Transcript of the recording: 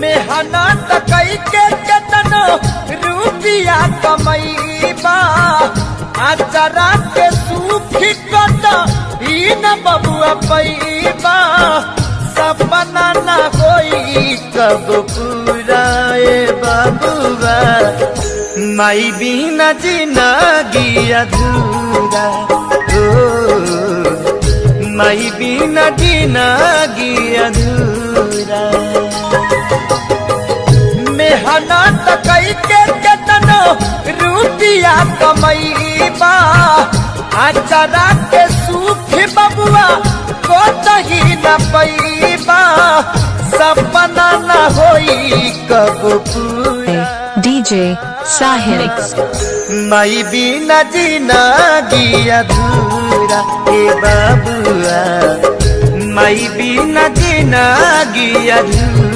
मेहनत कई के केतनो रुपया कमैबा आचरा के सुखी कत ही न बबुआ पैबा सपना न होई कब पूरा ए बबुआ माई बिना जिंदगी अधूरा माई बिना जिंदगी अधूरा मेहनत कई के केतनो रुपया कमैबा आचरा के सुख बबुआ को तही न पैबा सपना न होई कब पूरा DJ Sahil माई बिना जिंदगी अधूरा ए बबुआ माई बिना जिंदगी अधूरा।